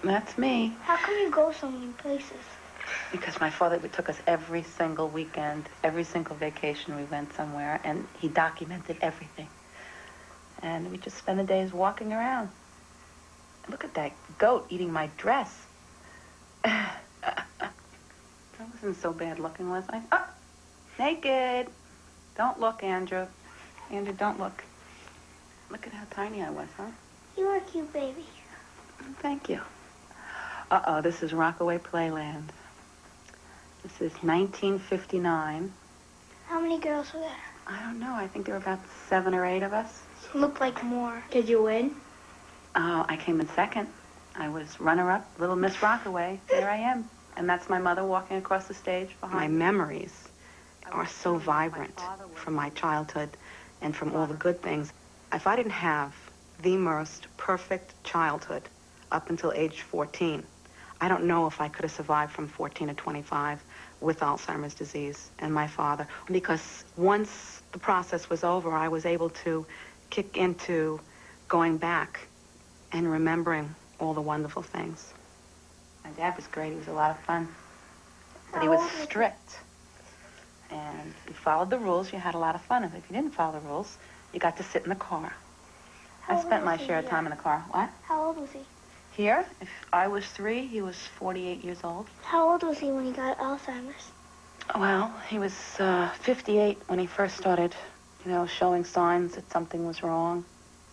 That's me. How come you go so many places? Because my father took us every single weekend, every single vacation we went somewhere, and he documented everything. And we just spent the days walking around. Look at that goat eating my dress. I wasn't so bad looking, was I? Oh, naked. Don't look, Andrew. Andrew, don't look. Look at how tiny I was, huh? You are cute, baby. Thank you. Uh-oh, this is Rockaway Playland. This is 1959. How many girls were there? I don't know. I think there were about 7 or 8 of us. Looked like more. Did you win? I came in second. I was runner-up, Little Miss Rockaway. There I am. And that's my mother walking across the stage behind me. My memories are so vibrant from my childhood and from all the good things. If I didn't have the most perfect childhood up until age 14, I don't know if I could have survived from 14 to 25 with Alzheimer's disease and my father. Because once the process was over, I was able to kick into going back and remembering all the wonderful things. My dad was great. He was a lot of fun. But he was strict. And you followed the rules, you had a lot of fun. If you didn't follow the rules, you got to sit in the car. I spent my share of time in the car. What? How old was he? Here, if I was 3, he was 48 years old. How old was he when he got Alzheimer's? Well, he was 58 when he first started, showing signs that something was wrong.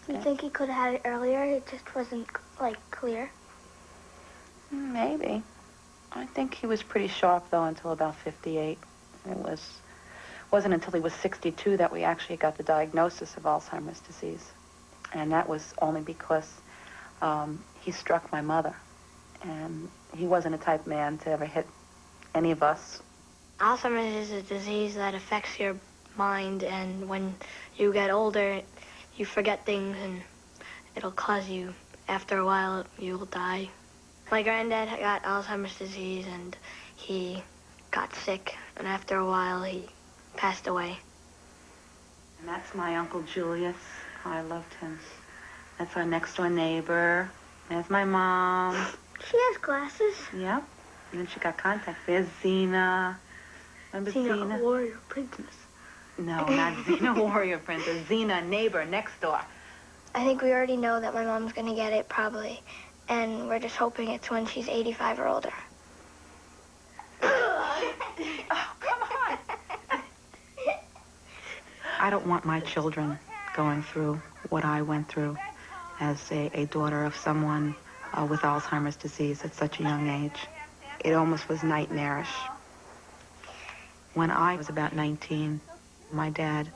You think he could have had it earlier? It just wasn't, clear? Maybe. I think he was pretty sharp, though, until about 58. It wasn't until he was 62 that we actually got the diagnosis of Alzheimer's disease. And that was only because he struck my mother. And he wasn't a type man to ever hit any of us. Alzheimer's is a disease that affects your mind, and when you get older, you forget things, and it'll cause you, after a while, you will die. My granddad got Alzheimer's disease, and he got sick, and after a while, he passed away. And that's my Uncle Julius. I loved him. That's our next-door neighbor. There's my mom. She has glasses. Yep. And then she got contacts. There's Zena. Remember Zena? Warrior Princess. No, not Xena Warrior Princess. Xena, neighbor, next door. I think we already know that my mom's going to get it, probably. And we're just hoping it's when she's 85 or older. Oh, come on. I don't want my children going through what I went through as a daughter of someone with Alzheimer's disease at such a young age. It almost was nightmarish. When I was about 19, my dad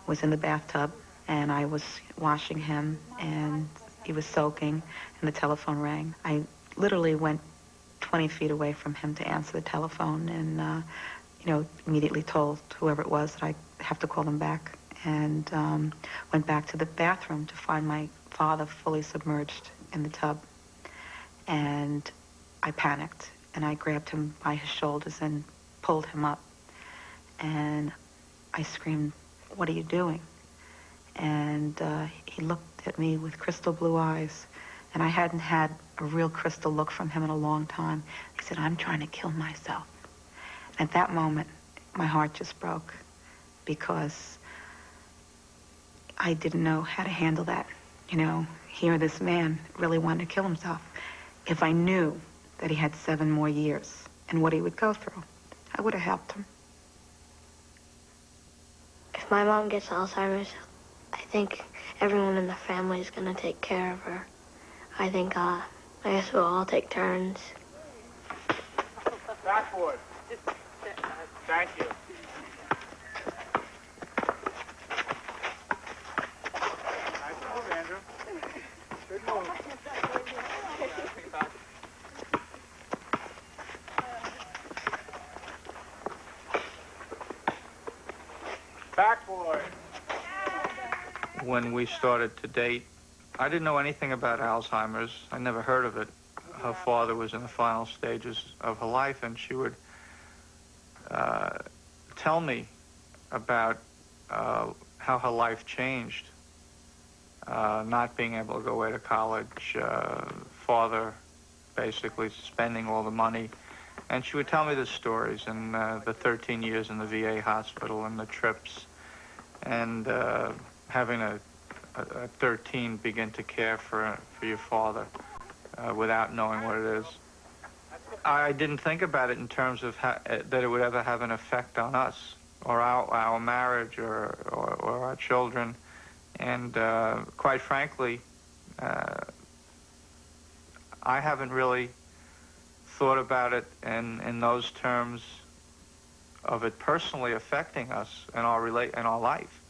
was in the bathtub, and I was washing him, and he was soaking, and the telephone rang. I literally went 20 feet away from him to answer the telephone, and, immediately told whoever it was that I have to call them back, and went back to the bathroom to find my father fully submerged in the tub. And I panicked, and I grabbed him by his shoulders and pulled him up. And I screamed, "What are you doing?" And he looked at me with crystal blue eyes, and I hadn't had a real crystal look from him in a long time. He said, "I'm trying to kill myself." At that moment, my heart just broke, because I didn't know how to handle that. Here this man really wanted to kill himself. If I knew that he had 7 more years and what he would go through, I would have helped him. If my mom gets Alzheimer's, I think everyone in the family is going to take care of her. I guess we'll all take turns. Backboard. Thank you. Nice move, Andrew. Good move. Backboard. When we started to date, I didn't know anything about Alzheimer's. I never heard of it. Her father was in the final stages of her life, and she would tell me about how her life changed. Not being able to go away to college, father basically spending all the money. And she would tell me the stories and the 13 years in the VA hospital and the trips and having a 13 begin to care for your father without knowing what it is. I didn't think about it in terms of that it would ever have an effect on us or our marriage or our children. And quite frankly, I haven't really thought about it in those terms of it personally affecting us in our life,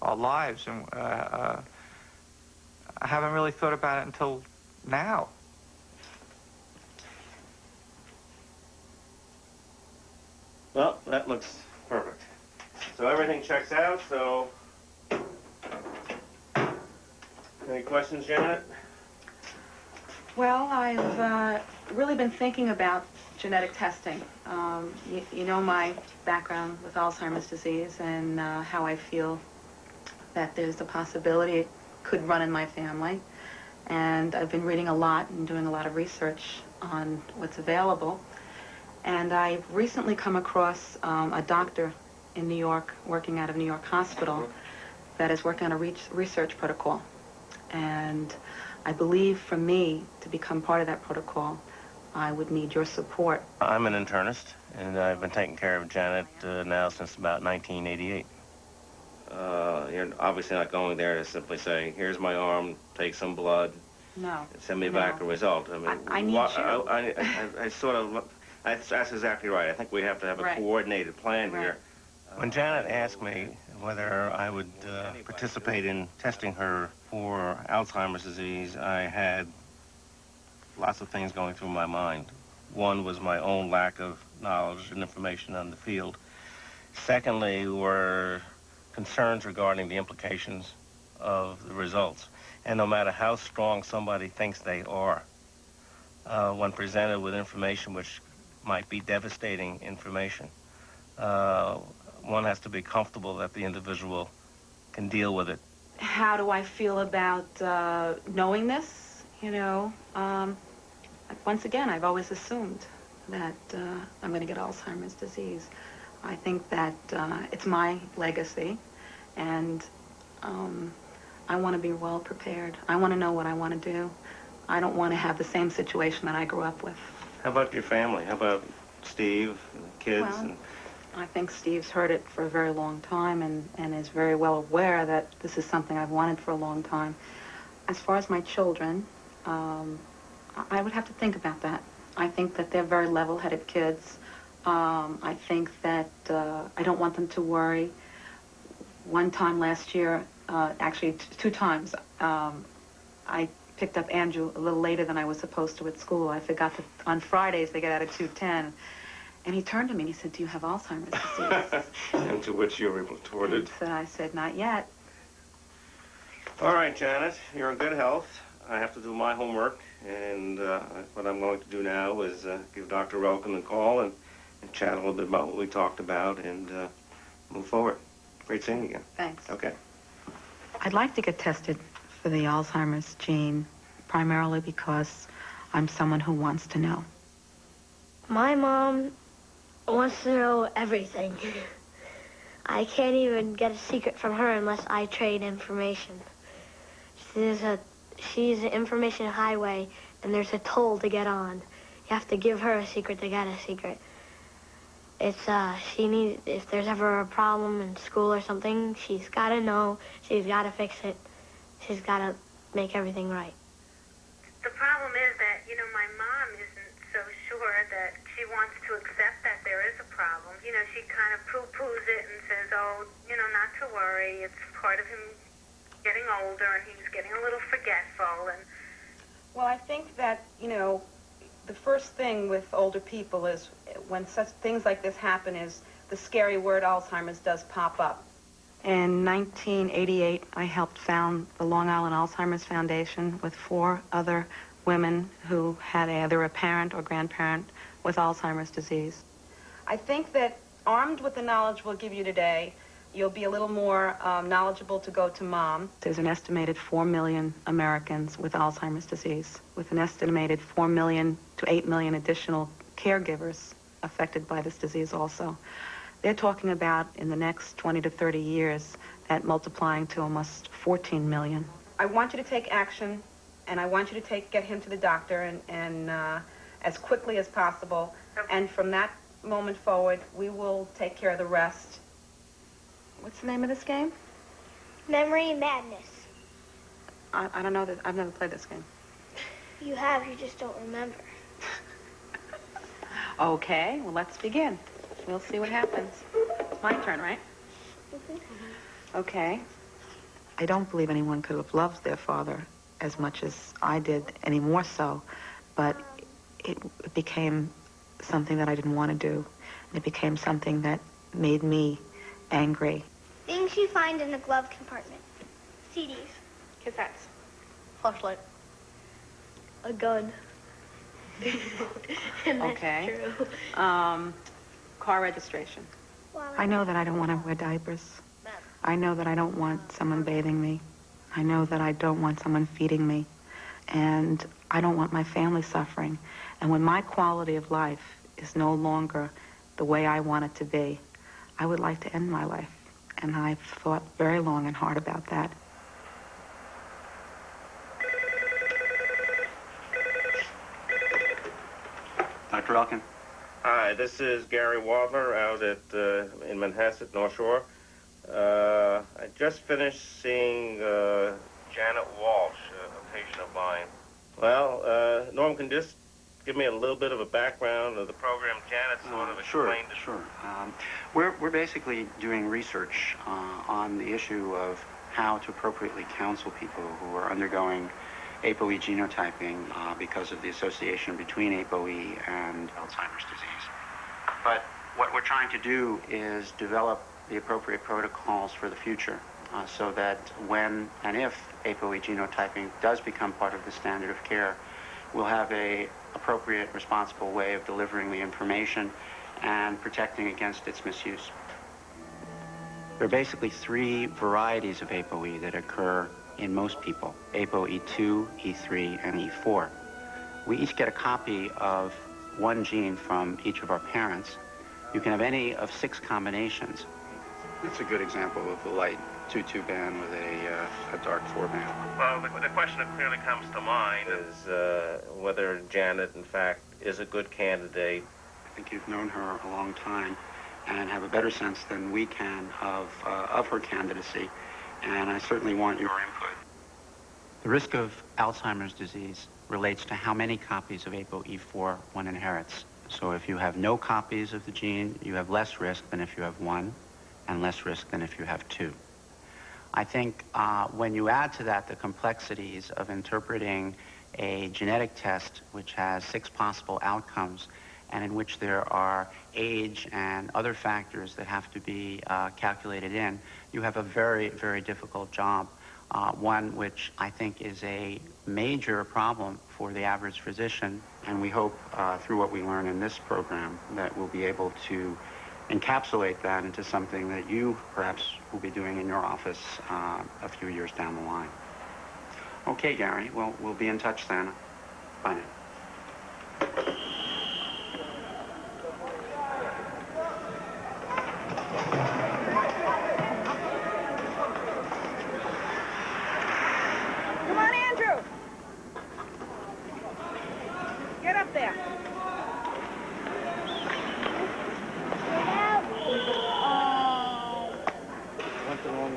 our lives, and I haven't really thought about it until now. Well, that looks perfect. So everything checks out, so... Any questions, Janet? Well, I've really been thinking about genetic testing. You know my background with Alzheimer's disease and how I feel that there's a possibility it could run in my family. And I've been reading a lot and doing a lot of research on what's available. And I've recently come across a doctor in New York, working out of New York Hospital, that is working on a research protocol. And I believe for me to become part of that protocol, I would need your support. I'm an internist, and I've been taking care of Janet now since about 1988. You're obviously not going there to simply say, here's my arm, take some blood, No. and send me back a result. I mean, I need you. I sort of, that's exactly right. I think we have to have a coordinated plan here. When Janet asked me whether I would participate in testing her for Alzheimer's disease, I had lots of things going through my mind. One was my own lack of knowledge and information on the field. Secondly were concerns regarding the implications of the results. And no matter how strong somebody thinks they are, when presented with information which might be devastating information, one has to be comfortable that the individual can deal with it. How do I feel about knowing this? You know, once again, I've always assumed that I'm going to get Alzheimer's disease. I think that it's my legacy, and I want to be well prepared. I want to know what I want to do. I don't want to have the same situation that I grew up with. How about your family? How about Steve, and the kids? Well, I think Steve's heard it for a very long time and is very well aware that this is something I've wanted for a long time. As far as my children, I would have to think about that. I think that they're very level-headed kids. I think that I don't want them to worry. One time last year, actually two times, I picked up Andrew a little later than I was supposed to at school. I forgot that on Fridays they get out at 2:10. And he turned to me and he said, "Do you have Alzheimer's disease?" And to which you retorted? And I said, "Not yet." All right, Janet, you're in good health. I have to do my homework, and what I'm going to do now is give Dr. Relkin a call and chat a little bit about what we talked about and move forward. Great seeing you again. Thanks. Okay. I'd like to get tested for the Alzheimer's gene, primarily because I'm someone who wants to know. My mom wants to know everything. I can't even get a secret from her unless I trade information. She's an information highway, and there's a toll to get on. You have to give her a secret to get a secret. She needs, if there's ever a problem in school or something, she's got to know, she's got to fix it, she's got to make everything right. The problem is that, my mom isn't so sure that she wants to accept that there is a problem. She kind of poo-poos it and says, oh, not to worry. It's part of him getting older, and he's getting a little forgetful. And Well, I think that, the first thing with older people is when such things like this happen is the scary word Alzheimer's does pop up. In 1988, I helped found the Long Island Alzheimer's Foundation with 4 other women who had either a parent or grandparent with Alzheimer's disease. I think that armed with the knowledge we'll give you today, you'll be a little more knowledgeable to go to Mom. There's an estimated 4 million Americans with Alzheimer's disease, with an estimated 4 million to 8 million additional caregivers affected by this disease also. They're talking about, in the next 20 to 30 years, that multiplying to almost 14 million. I want you to take action, and I want you to get him to the doctor and as quickly as possible. And from that moment forward, we will take care of the rest. What's the name of this game? Memory Madness. I don't know that. I've never played this game. You have, you just don't remember. Okay, well, let's begin. We'll see what happens. It's my turn, right? Okay. I don't believe anyone could have loved their father as much as I did, any more so, but it became something that I didn't want to do. It became something that made me angry. Things you find in the glove compartment. CDs. Cassettes. Flashlight. A gun. And that's Okay. true. Car registration. Wallet. I know that I don't want to wear diapers. I know that I don't want someone bathing me. I know that I don't want someone feeding me. And I don't want my family suffering. And when my quality of life is no longer the way I want it to be, I would like to end my life. And I've thought very long and hard about that. Dr. Elkin. Hi, this is Gary Wadler out in Manhasset, North Shore. I just finished seeing Janet Walsh, a patient of mine. Well, Norm, can just give me a little bit of a background of the program Janet sort of explained it. Sure. We're basically doing research on the issue of how to appropriately counsel people who are undergoing ApoE genotyping because of the association between ApoE and Alzheimer's disease. But what we're trying to do is develop the appropriate protocols for the future so that when and if ApoE genotyping does become part of the standard of care, we'll have a appropriate, responsible way of delivering the information and protecting against its misuse. There are basically 3 varieties of ApoE that occur in most people: ApoE2, E3, and E4. We each get a copy of one gene from each of our parents. You can have any of 6 combinations. That's a good example of the light 2-2 band with a dark 4 band. Well, the question that clearly comes to mind is whether Janet, in fact, is a good candidate. I think you've known her a long time and have a better sense than we can of her candidacy, and I certainly want your input. The risk of Alzheimer's disease relates to how many copies of ApoE4 one inherits. So if you have no copies of the gene, you have less risk than if you have 1, and less risk than if you have 2. I think when you add to that the complexities of interpreting a genetic test which has 6 possible outcomes and in which there are age and other factors that have to be calculated in, you have a very, very difficult job, one which I think is a major problem for the average physician, and we hope through what we learn in this program that we'll be able to encapsulate that into something that you perhaps will be doing in your office a few years down the line. Okay, Gary, well, we'll be in touch then. Bye now. Come on, Andrew. Get up there.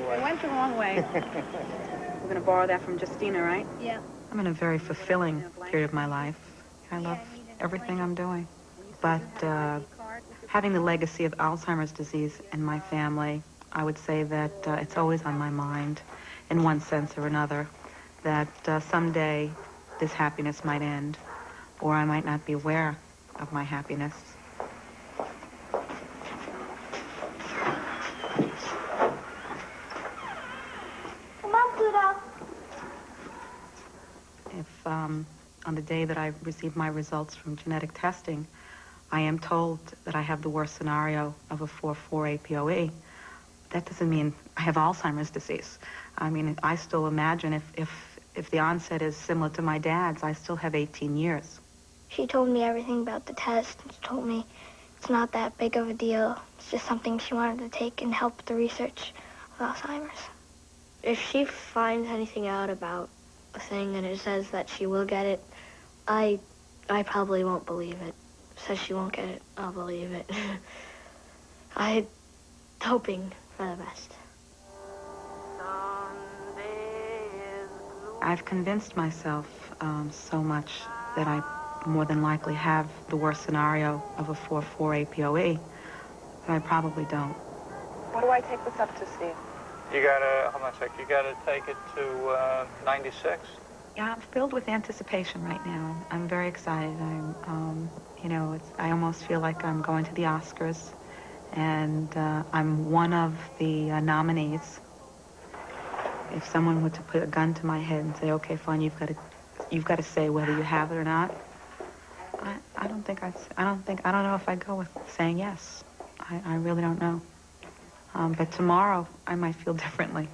I went the wrong way. We're going to borrow that from Justina, right? Yeah. I'm in a very fulfilling period of my life. I love everything I'm doing. But having the legacy of Alzheimer's disease in my family, I would say that it's always on my mind in one sense or another, that someday this happiness might end, or I might not be aware of my happiness. Come on, Pluto. If on the day that I receive my results from genetic testing, I am told that I have the worst scenario of a 4-4 APOE, that doesn't mean I have Alzheimer's disease. I mean, I still imagine if the onset is similar to my dad's, I still have 18 years. She told me everything about the test. She told me it's not that big of a deal. It's just something she wanted to take and help the research of Alzheimer's. If she finds anything out about a thing and it says that she will get it, I probably won't believe it. Says she won't get it, I'll believe it. I'm hoping for the best. I've convinced myself so much that I more than likely have the worst scenario of a 4-4 APOE, but I probably don't. What do I take this up to, Steve? You gotta, hold on a sec, you gotta take it to 96? Yeah, I'm filled with anticipation right now. I'm very excited. I almost feel like I'm going to the Oscars, and I'm one of the nominees. If someone were to put a gun to my head and say, "Okay, fine, you've got to say whether you have it or not," I don't know if I'd go with saying yes. I really don't know. But tomorrow, I might feel differently.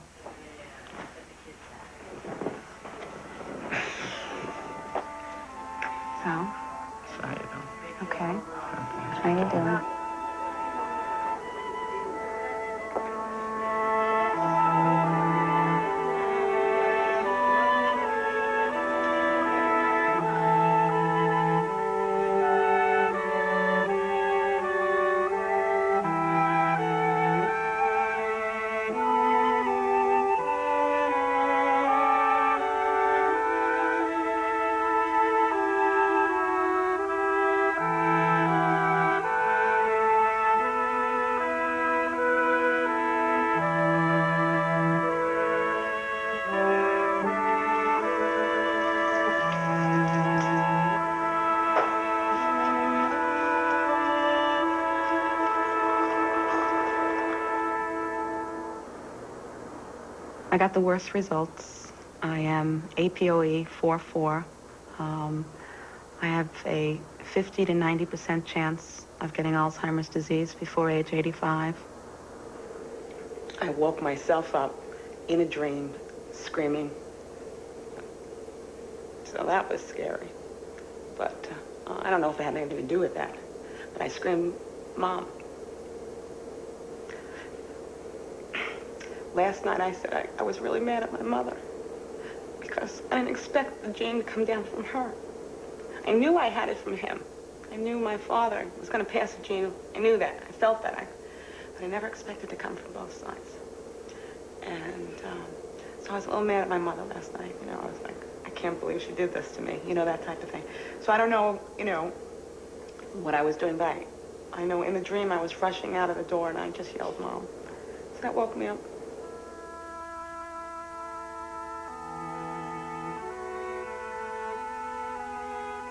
So? How you doing? Okay. How you doing? I got the worst results. I am APOE 4-4. I have a 50 to 90% chance of getting Alzheimer's disease before age 85. I woke myself up in a dream screaming. So that was scary. But I don't know if it had anything to do with that. But I screamed, "Mom." Last night I said I was really mad at my mother because I didn't expect the gene to come down from her. I knew I had it from him. I knew my father was going to pass the gene. I knew that. I felt that. But I never expected it to come from both sides. And so I was a little mad at my mother last night. You know, I was like, I can't believe she did this to me. You know, that type of thing. So I don't know, you know, what I was doing, but I know in the dream I was rushing out of the door and I just yelled, "Mom." So that woke me up.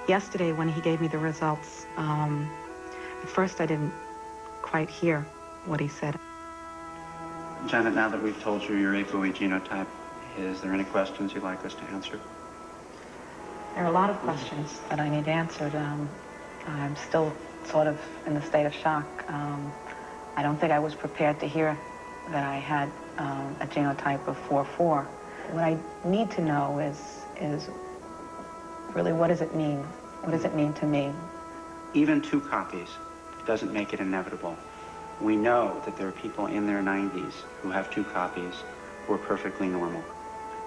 Yesterday, when he gave me the results, at first I didn't quite hear what he said. Janet, now that we've told you your APOE genotype, is there any questions you'd like us to answer? There are a lot of questions that I need answered. I'm still sort of in the state of shock. I don't think I was prepared to hear that I had a genotype of 4-4. What I need to know is really, what does it mean? What does it mean to me? Even 2 copies doesn't make it inevitable. We know that there are people in their 90s who have 2 copies who are perfectly normal.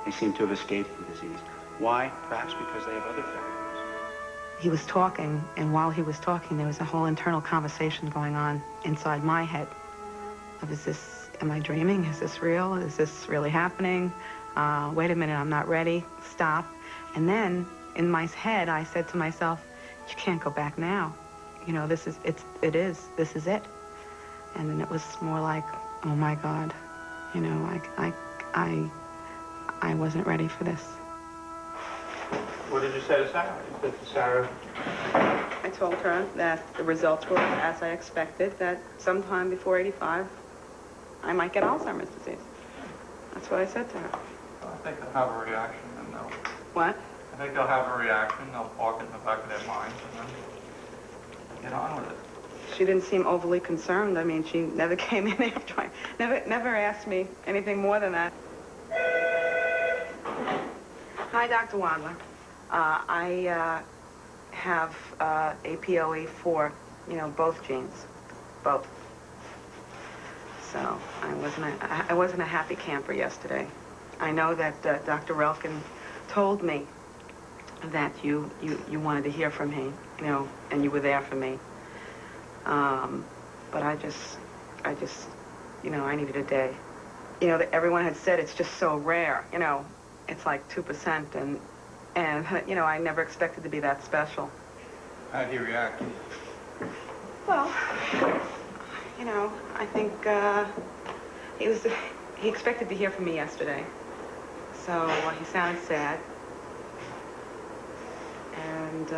They seem to have escaped the disease. Why? Perhaps because they have other factors. He was talking, and while he was talking, there was a whole internal conversation going on inside my head of, am I dreaming? Is this real? Is this really happening? Wait a minute, I'm not ready. Stop. And then, in my head, I said to myself, you can't go back now. You know, this is it. And then it was more like, oh my God, you know, I wasn't ready for this. What did you say to Sarah? You said to Sarah? I told her that the results were as I expected, that sometime before 85, I might get Alzheimer's disease. That's what I said to her. Well, I think they'll have a reaction and they'll... What? I think they'll have a reaction. They'll park it in the back of their minds and then get on with it. she didn't seem overly concerned. I mean, she never came in after I, never asked me anything more than that. Hi, Dr. Wadler. I have APOE4, both genes, both. So I wasn't a happy camper yesterday. I know that Dr. Relkin told me that you wanted to hear from me, and you were there for me. But I just, I needed a day. Everyone had said it's just so rare, it's like 2%, and I never expected to be that special. How'd he react? Well, I think he expected to hear from me yesterday. So he sounded sad. And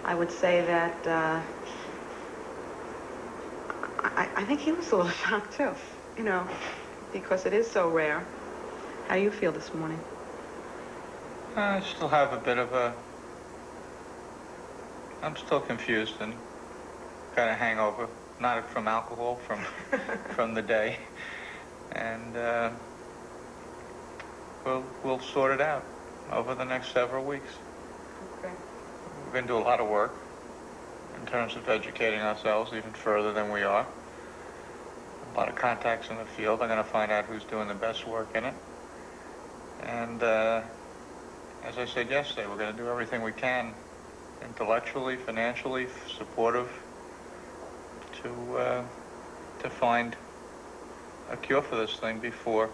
I would say that I think he was a little shocked too, because it is so rare. How do you feel this morning? I still have a bit of I'm still confused and kind of hangover, not from alcohol, from the day. And we'll sort it out over the next several weeks. Okay. We're going to do a lot of work in terms of educating ourselves even further than we are. A lot of contacts in the field. I'm going to find out who's doing the best work in it. And as I said yesterday, we're going to do everything we can, intellectually, financially, supportive, to find a cure for this thing before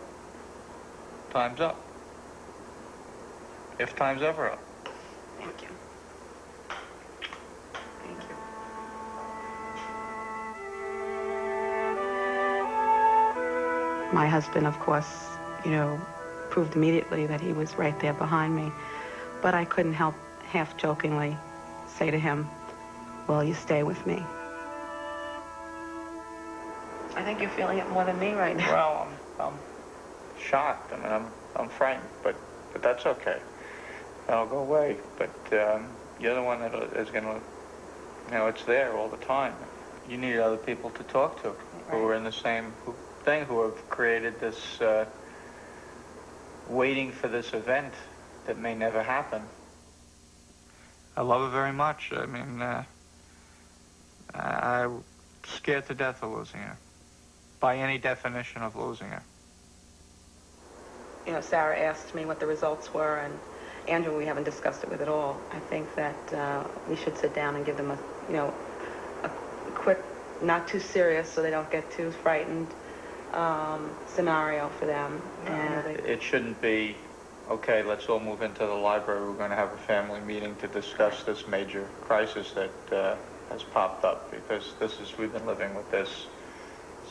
time's up. If time's ever up. Thank you. Thank you. My husband, of course, proved immediately that he was right there behind me. But I couldn't help half jokingly say to him, "Well, you stay with me." I think you're feeling it more than me right now. Well, I'm shocked. I mean, I'm frightened, but that's okay. That'll go away. But you're the one that is going to, it's there all the time. You need other people to talk to who are in the same thing, who have created this, waiting for this event that may never happen. I love her very much. I mean, I'm scared to death of losing her, by any definition of losing her. Sarah asked me what the results were, and Andrew, we haven't discussed it with at all. I think that we should sit down and give them a quick, not too serious, so they don't get too frightened, scenario for them. And it shouldn't be, okay, let's all move into the library. We're going to have a family meeting to discuss this major crisis that has popped up, because we've been living with this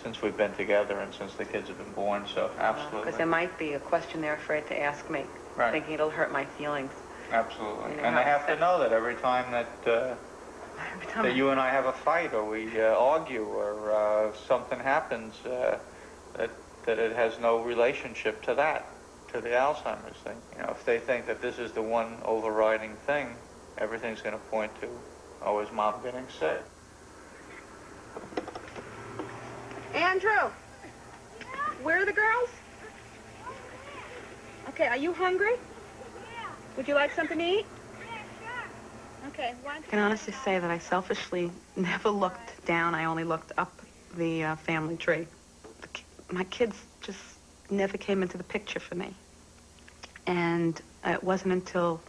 since we've been together and since the kids have been born, so absolutely. Because there might be a question they're afraid to ask me, right, thinking it'll hurt my feelings. Absolutely. And they have to know that every time that you and I have a fight, or we argue, or something happens, that it has no relationship to that, to the Alzheimer's thing. If they think that this is the one overriding thing, everything's going to point to, oh, is Mom getting sick? Andrew, where are the girls? Okay, are you hungry? Would you like something to eat? Okay. I can honestly say that I selfishly never looked down. I only looked up the family tree. My kids just never came into the picture for me. And it wasn't until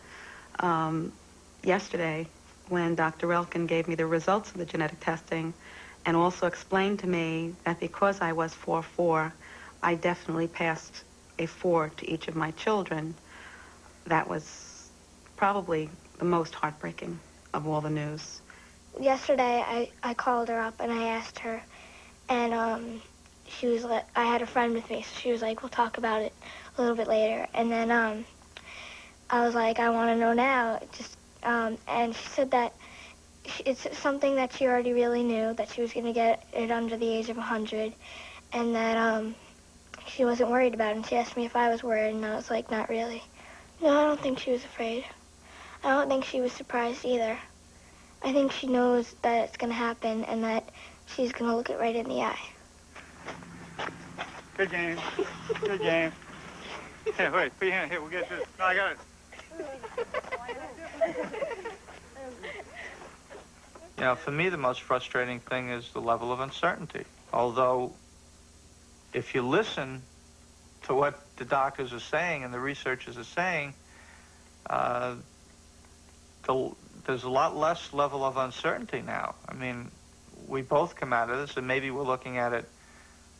yesterday when Dr. Relkin gave me the results of the genetic testing and also explained to me that because I was 4-4, I definitely passed a 4 to each of my children. That was probably the most heartbreaking of all the news. Yesterday, I called her up and I asked her, and she was like, I had a friend with me, so she was like, we'll talk about it a little bit later. And then I was like, I want to know now. And she said that it's something that she already really knew, that she was going to get it under the age of 100, and that she wasn't worried about it. And she asked me if I was worried, and I was like, not really. No, I don't think she was afraid. I don't think she was surprised either. I think she knows that it's going to happen and that she's going to look it right in the eye. Good game. Good game. Here, wait. Put your hand here. We'll get this. No, I got it. You know, for me, the most frustrating thing is the level of uncertainty. Although, if you listen to what the doctors are saying and the researchers are saying, there's a lot less level of uncertainty now. I mean, we both come out of this, and maybe we're looking at it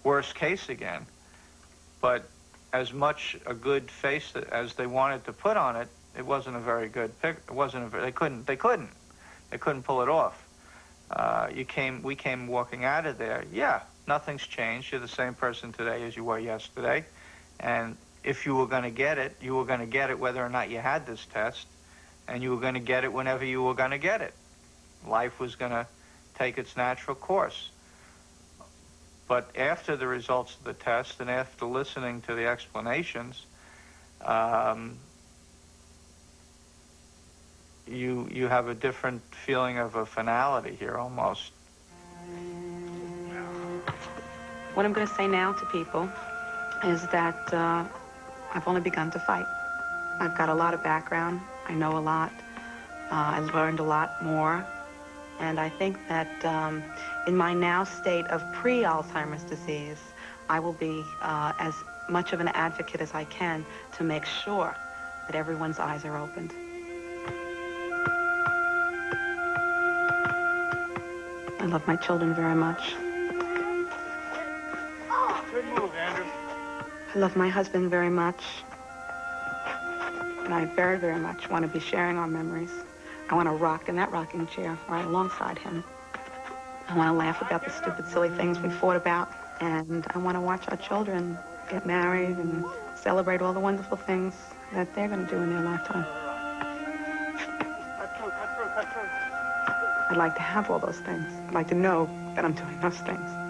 worst case again. But as much a good face as they wanted to put on it, it wasn't a very good pick. It wasn't a very, they couldn't pull it off. We came walking out of there. Yeah, nothing's changed. You're the same person today as you were yesterday. And if you were going to get it, you were going to get it whether or not you had this test. And you were going to get it whenever you were going to get it. Life was going to take its natural course. But after the results of the test and after listening to the explanations, you have a different feeling of a finality here almost. What I'm going to say now to people is that I've only begun to fight. I've got a lot of background. I know a lot. I've learned a lot more. And I think that in my now state of pre-Alzheimer's disease, I will be as much of an advocate as I can to make sure that everyone's eyes are opened. I love my children very much. Good move, Andrew. I love my husband very much. And I very, very much want to be sharing our memories. I want to rock in that rocking chair right alongside him. I want to laugh about the stupid, silly things we fought about. And I want to watch our children get married and celebrate all the wonderful things that they're going to do in their lifetime. I'd like to have all those things. I'd like to know that I'm doing those things.